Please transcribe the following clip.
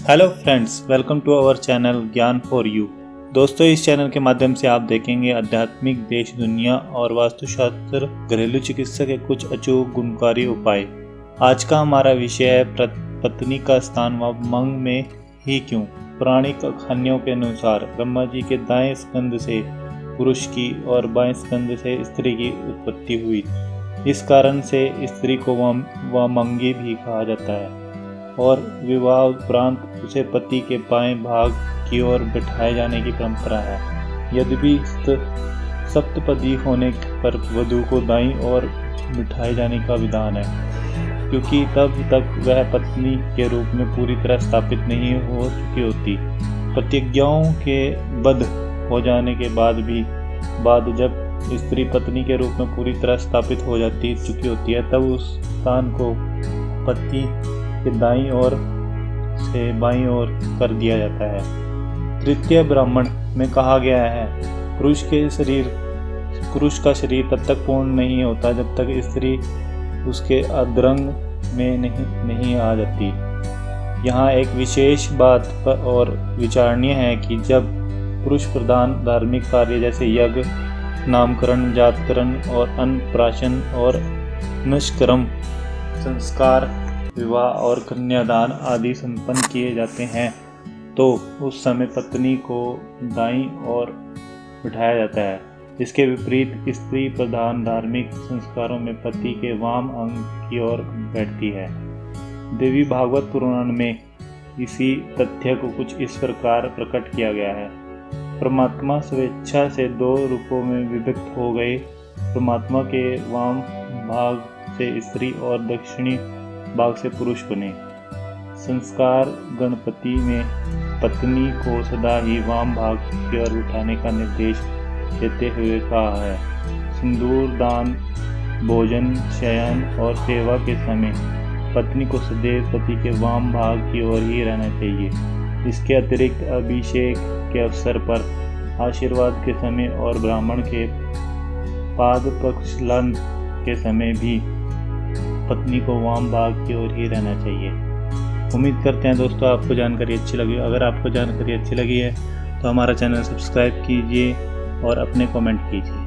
Hello friends, welcome to our channel Gyan for you. दोस्तों, इस channel के माध्यम से आप देखेंगे आध्यात्मिक, देश दुनिया और वास्तुशास्त्र, घरेलू चिकित्सा के कुछ अचूक गुणकारी उपाय। आज का हमारा विषय है पत्नी का स्थान मंग में ही क्यों। पौराणिक कहानियों के अनुसार ब्रह्मा जी के दाएं स्कंद से पुरुष की और बाएं स्कंद से स्त्री की उत्पत्ति हुई। इस कारण से स्त्री को वामंगी भी कहा जाता है और विवाह उपरांत उसे पति के बाएं भाग की ओर बिठाए जाने की परंपरा है। यद्यपि सप्तपदी होने पर वधू को दाईं ओर बिठाए जाने का विधान है, क्योंकि तब तक वह पत्नी के रूप में पूरी तरह स्थापित नहीं हो चुकी होती। प्रतिज्ञाओं के बद्ध हो जाने के बाद जब स्त्री पत्नी के रूप में पूरी तरह स्थापित हो चुकी होती है, तब उस स्थान को पति के दाईं ओर से बाईं ओर कर दिया जाता है। तृतीय ब्राह्मण में कहा गया है, पुरुष का शरीर तब तक पूर्ण नहीं होता जब तक स्त्री उसके अधरंग में नहीं आ जाती। यहाँ एक विशेष बात पर और विचारणीय है कि जब पुरुष प्रधान धार्मिक कार्य जैसे यज्ञ, नामकरण, जातकरण और अन्नप्राशन और निष्कर्म संस्कार, विवाह और कन्यादान आदि संपन्न किए जाते हैं, तो उस समय पत्नी को दाईं ओर बिठाया जाता है। इसके विपरीत स्त्री प्रधान धार्मिक संस्कारों में पति के वाम अंग की ओर बैठती है। देवी भागवत पुराण में इसी तथ्य को कुछ इस प्रकार प्रकट किया गया है। परमात्मा स्वेच्छा से दो रूपों में विभक्त हो गए। परमात्मा के वाम भाग से स्त्री और दक्षिणी भाग से पुरुष बने। संस्कार गणपति में पत्नी को सदा ही वाम भाग की ओर उठाने का निर्देश देते हुए कहा है। सिंदूर दान, भोजन, शयन और सेवा के समय पत्नी को सदैव पति के वाम भाग की ओर ही रहना चाहिए। इसके अतिरिक्त अभिषेक के अवसर पर, आशीर्वाद के समय और ब्राह्मण के पाद प्रक्षालन के समय भी पत्नी को वाम भाग की ओर ही रहना चाहिए। उम्मीद करते हैं दोस्तों आपको जानकारी अच्छी लगी। अगर आपको जानकारी अच्छी लगी है तो हमारा चैनल सब्सक्राइब कीजिए और अपने कमेंट कीजिए।